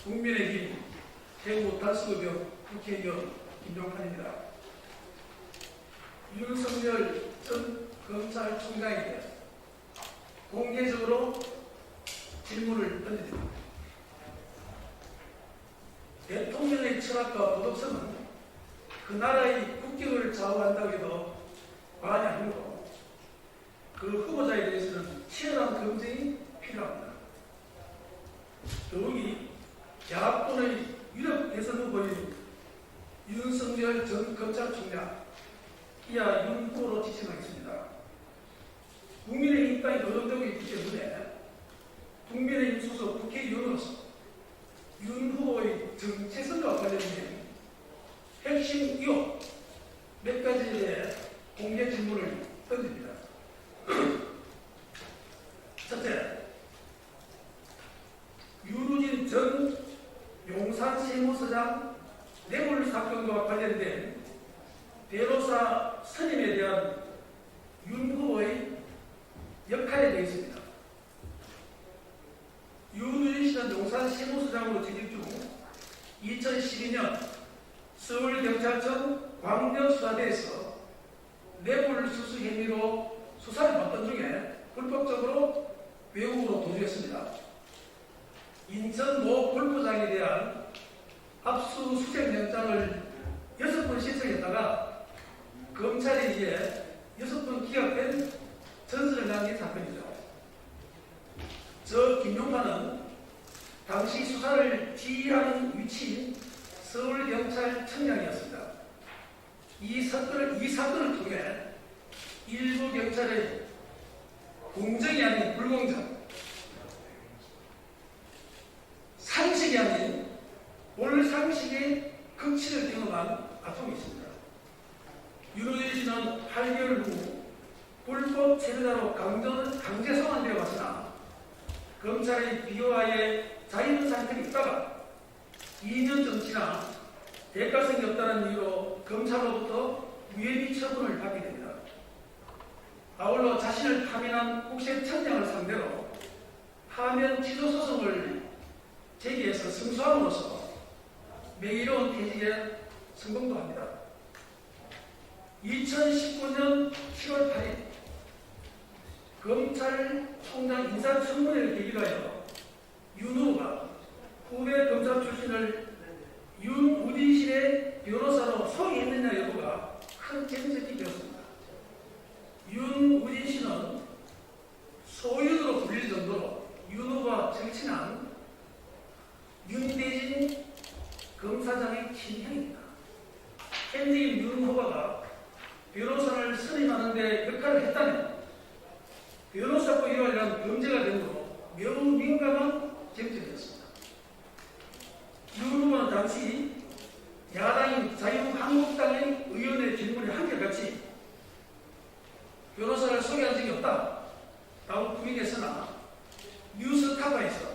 국민의힘 대구 달서구병 국회의원 김종환입니다. 윤석열 전 검찰총장에게 공개적으로 질문을 던집니다. 대통령의 철학과 도덕성은 그 나라의 국격을 좌우한다고 해도 과언이 아니고 그 후보자에 대해서는 치열한 검증이 필요합니다. 더욱이 야권의 유력 대선 후보인 윤석열 전 검찰총장 이하 윤 후보로 지칭하겠습니다. 국민의 입당이 노동되고 있기 때문에 국민의힘 소속 국회의원으로서 윤 후보의 정체성과 관련된 핵심 의혹 몇 가지에 대해 공개 질문을 던집니다. 첫째, 윤우진 전 용산세무서장 뇌물 사건과 관련된 변호사 선임에 대한 윤 후보의 역할에 대해 있습니다. 윤우진 씨는 용산세무서장으로 재직 중 2012년 서울경찰청 광역수사대에서 뇌물수수 혐의로 수사를 받던 중에 불법적으로 외국으로 도주했습니다. 인천 모 골프장에 대한 압수수색영장을 6번 신청했다가 검찰에 의해 6번 기각된 전설을 남긴 사건이죠. 저 김용만은 당시 수사를 지휘하는 위치인 서울경찰청장이었습니다. 이 사건을 통해 일부 경찰의 공정이 아닌 불공정, 상식이 아닌 몰상식의 극치를 경험한 아픔이 있습니다. 윤호진 씨는 8개월 후 불법 체류자로 강제 송환되어 왔으나 검찰의 비호하에 자유로운 상태에 있다가 2년 좀 지나 대가성이 없다는 이유로 검찰로부터 무혐의 처분을 받게 됩니다. 아울러 자신을 파면한 국세청장을 상대로 파면 취소 소송을 제기해서 승소함으로써 명예로운 퇴직에 성공도 합니다. 2019년 7월 8일 검찰총장 인사청문회를 계기로 하여 윤 후보가 후배 검사 출신을 윤우진실의 변호사로 소개했느냐 여부가 큰 쟁점이 되었습니다. 윤우진 씨는 소윤으로 불릴 정도로 윤 후보와 절친한 윤대진 검사장의 친형입니다. 현재인 윤 후보가 변호사를 선임하는 데 역할을 했다면 변호사법 위반이란 범죄가 되므로 매우 민감한 쟁점이었습니다. 윤 후보는 당시 야당인 자유한국당의 의원의 질문에 한결같이 변호사를 소개한 적이 없다 라고 부인했으나 뉴스타파에서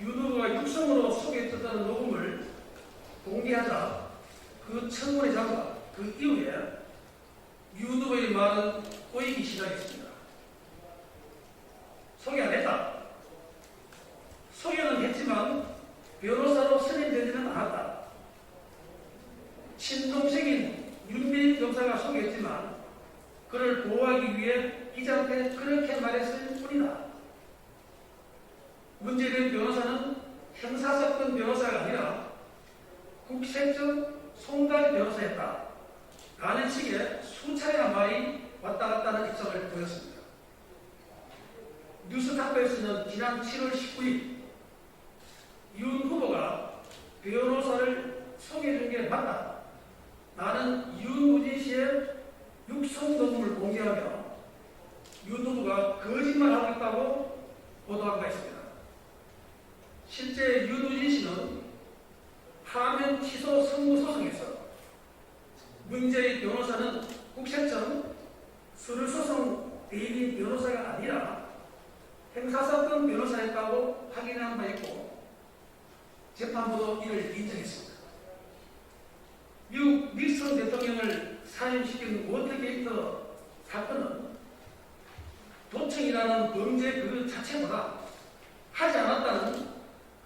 윤 후보가 육성으로 소개했다는 녹음을 공개하자 그 청문회장과 그 이후에 윤 후보의 말은 꼬이기 시작했습니다. 소개 안 했다. 소개는 했지만 변호사로 선임되지는 않았다. 친동생인 윤미인 검사가 소개했지만 그를 보호하기 위해 기자한테 그렇게 말했을 뿐이다. 문제된 변호사는 형사사건 변호사가 아니라 국세청 송달 변호사였다. 라는 식의 수차례나 말이 왔다 갔다는 입장을 보였습니다. 뉴스타파에서는 지난 7월 19일 윤 후보가 변호사를 소개해준 게 맞다. 나는 윤우진 씨의 육성 녹음을 공개하며 윤 후보가 거짓말하고 있다고 보도한 바 있습니다. 실제 윤우진 씨는 파면 취소 선고소송에서 문제의 변호사는 국세청 서류소송 대리인 변호사가 아니라 형사사건 변호사였다고 확인한 바 있고 재판부도 이를 인정했습니다. 미국 닉슨 대통령을 사임시킨 워터게이트 사건은 도청이라는 범죄 그 자체보다 하지 않았다는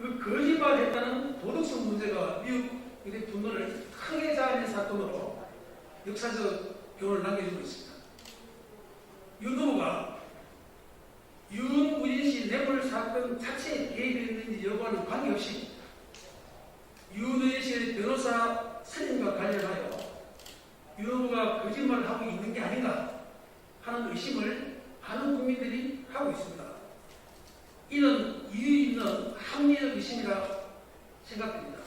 그 거짓말했다는 도덕성 문제가 미국의 분노를 크게 자아낸 사건으로 역사적 교훈을 남겨주고 있습니다. 윤 후보가 윤우진 씨 뇌물 사건 자체에 개입했는지 여부와는 관계없이 윤우진 씨의 변호사 선임과 관련하여 윤 후보가 거짓말을 하고 있는 게 아닌가 하는 의심을 많은 국민들이 하고 있습니다. 이는 이유 있는 합리적 의심이라 생각됩니다.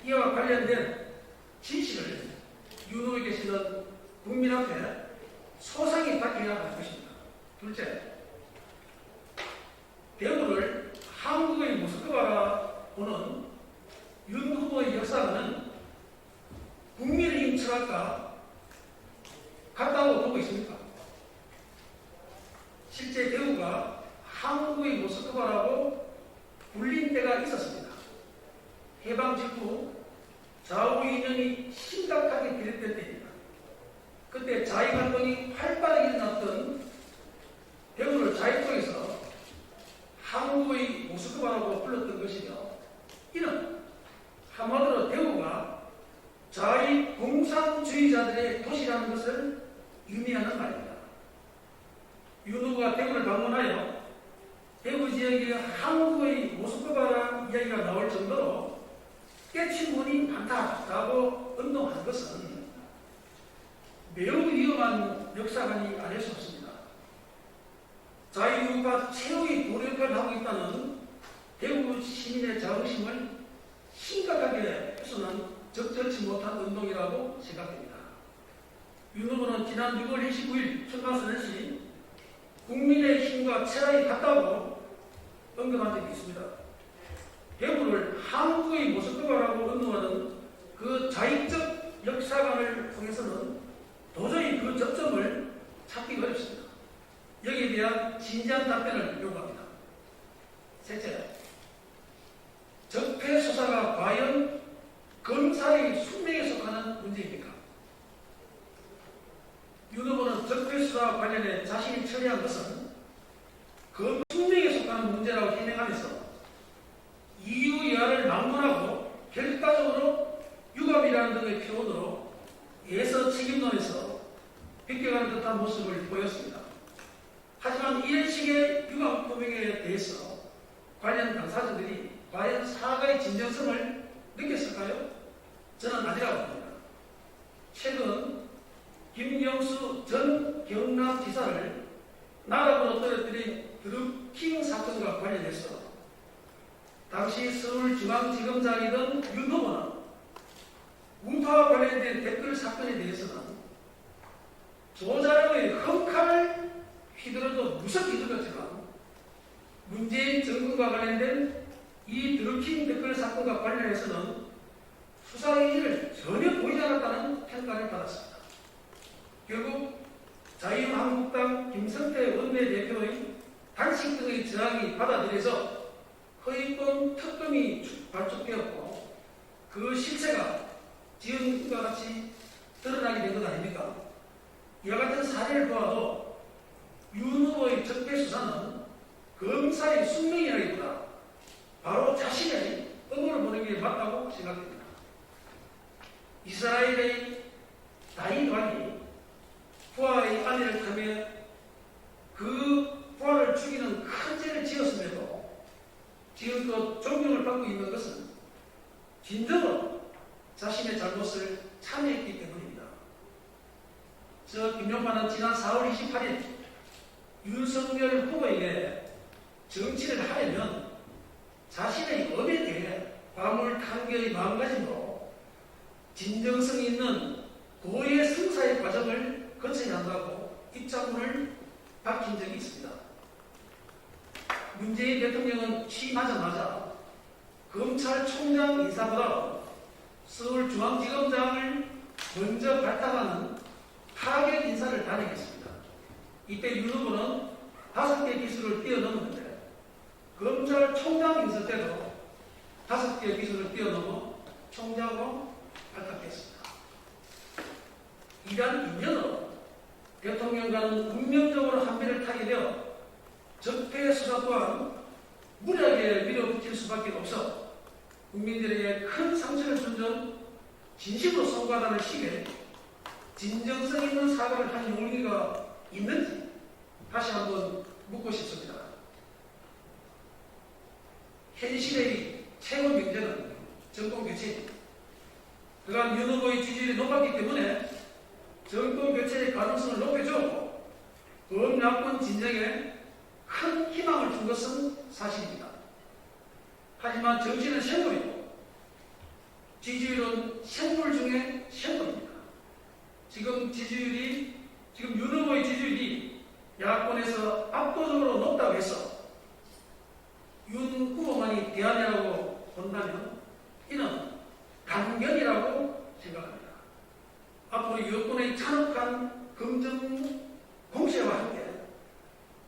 이와 관련된 진실을 윤 후보에 계시는 국민 앞에 소상히 밝혀야 할 것입니다. 둘째, 대구를 한국의 모스크바라 보는 윤 후보의 역사는 국민의힘 철학과 같다고 보고 있습니까? 실제 대구가 한국의 모스크바라고 불린 때가 있었습니다. 해방 직후 좌우 이념이 심각하게 비롯된 때입니다. 그때 자익활동이 활발하게 일어났던 대구를 자익 쪽에서 한국의 모스크바라고 불렀던 것이며, 이는 한마디로 대구가 자익 공산주의자들의 도시라는 것을 의미하는 말입니다. 윤 후보가 대구를 방문하여 대구 지역에 한국의 모스크바라 이야기가 나올 정도로 깨친문이 많다라고 운동한 것은 매우 위험한 역사관이 아닐 수 없습니다. 자유가 최후의 도력을 하고 있다는 대구 시민의 자긍심을 심각하게 훼손한 적절치 못한 운동이라고 생각됩니다. 윤 후보는 지난 6월 29일 출마선언 시 국민의힘과 철학이 같다고 언급한 적이 있습니다. 대구를 한국의 모스크바라고 운동하는 그 자익적 역사관을 통해서는 도저히 그 접점을 찾기 어렵습니다. 여기에 대한 진지한 답변을 요구합니다. 셋째, 적폐 수사가 과연 검사의 숙명에 속하는 문제입니까? 윤 후보는 적폐 수사와 관련해 자신이 처리한 것은 검 숙명에 속하는 문제라고 해명하면서 이유 여하를 막론하고 결과적으로 유감이라는 등의 표현으로 예서 책임론에서 비껴가는 듯한 모습을 보였습니다. 하지만 이런 식의 유감 표명에 대해서 관련 당사자들이 과연 사과의 진정성을 느꼈을까요? 저는 아니라고 봅니다. 최근 김경수 전 경남지사를 나락으로 떨어뜨린 드루킹 사건과 관련해서 당시 서울중앙지검장이던 윤 후보는 우파와 관련된 댓글 사건에 대해서는 조자룡의 흠칼을 휘두르도 무섭게 휘둘렀지만 문재인 정권과 관련된 이 드루킹 댓글 사건과 관련해서는 수사 의지를 전혀 보이지 않았다는 평가를 받았습니다. 결국 자유한국당 김성태 원내대표의 단식 등의 저항이 받아들여서 허위권 특검이 발족되었고 그 실체가 지금과 같이 드러나게 된 것 아닙니까? 이와 같은 사례를 보아도 윤 후보의 적폐 수사는 검사의 숙명이라기보다 바로 자신의 업무를 보는 게 맞다고 생각됩니다. 이스라엘의 다윗 왕이 부하의 아내를 타며 그 부하를 죽이는 큰 죄를 지었음에도 지금껏 존경을 받고 있는 것은 진정으로 자신의 잘못을 참여했기 때문입니다. 저 김용만은 지난 4월 28일 윤석열 후보에게 정치를 하려면 자신의 업에 대해 과몰탕계의 마음가짐으로 진정성 있는 고의 성사의 과정을 거쳐야 한다고 입장문을 밝힌 적이 있습니다. 문재인 대통령은 취임하자마자 검찰총장 인사보다 서울중앙지검장을 먼저 발탁하는 타격 인사를 단행했습니다. 이때 윤 후보는 5개 기수를 뛰어넘었는데 검찰총장 인사 때도 5개 기수를 뛰어넘어 총장으로 발탁했습니다. 이러한 인연으로 대통령과는 운명적으로 한배를 타게 되어 적폐 수사 또한 무리하게 밀어붙일 수밖에 없어 국민들에게 큰 상처를 준 점 진심으로 송구하다는 식의 진정성 있는 사과를 할 용기가 있는지 다시 한번 묻고 싶습니다. 현실의 최고 명제는 정권 교체입니다. 그간 윤 후보의 지지율이 높았기 때문에 정권 교체의 가능성을 높여주었고 범야권 진정에 큰 희망을 준 것은 사실입니다. 하지만 정치는 생물이고 지지율은 생물 중에 생물입니다. 지금 윤 후보의 지지율이 야권에서 압도적으로 높다고 해서 윤 후보만이 대안이라고 본다면 이는 강견이라고 생각합니다. 앞으로 여권의 찬혹한 검증 공세와 함께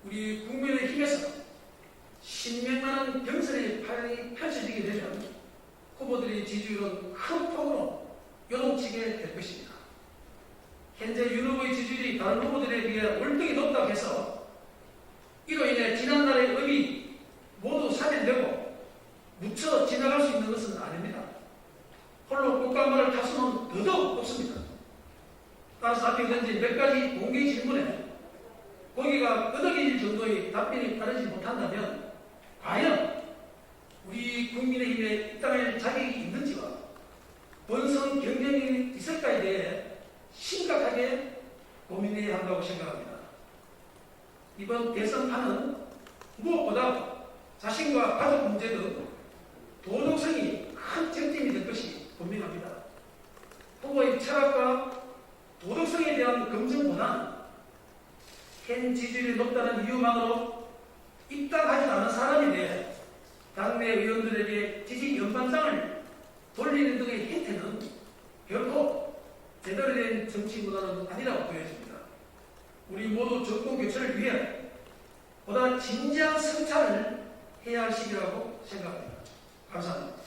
우리 국민의힘에서 신명나는 경선의 판이 펼쳐지게 되면 후보들의 지지율은 큰 폭으로 요동치게 될 것입니다. 현재 윤 후보의 지지율이 다른 후보들에 비해 월등히 높다고 해서 이로 인해 지난날의 의미 모두 사면되고 묻혀 지나갈 수 있는 것은 아닙니다. 홀로 꽃가마를 탈 수는 더더욱 없습니다. 따라서 앞에 던진 몇 가지 공개 질문에 거기가 끄덕일 정도의 답변이 따르지 못한다면 과연 우리 국민의힘에 입당할 자격이 있는지와 본선 경쟁이 있을까에 대해 심각하게 고민해야 한다고 생각합니다. 이번 대선판은 무엇보다 자신과 가족 문제 등 도덕성이 큰 쟁점이 될 것이 분명합니다. 후보의 철학과 도덕성에 대한 검증보다는 현 지지율이 높다는 이유만으로 입당하지 않은 사람에 대해 당내 의원들에게 지지 연반장을 돌리는 등의 행태는 결코 제대로 된 정치 문화는 아니라고 보여집니다. 우리 모두 정권 교체를 위해 보다 진지한 성찰을 해야 할 시기라고 생각합니다. 감사합니다.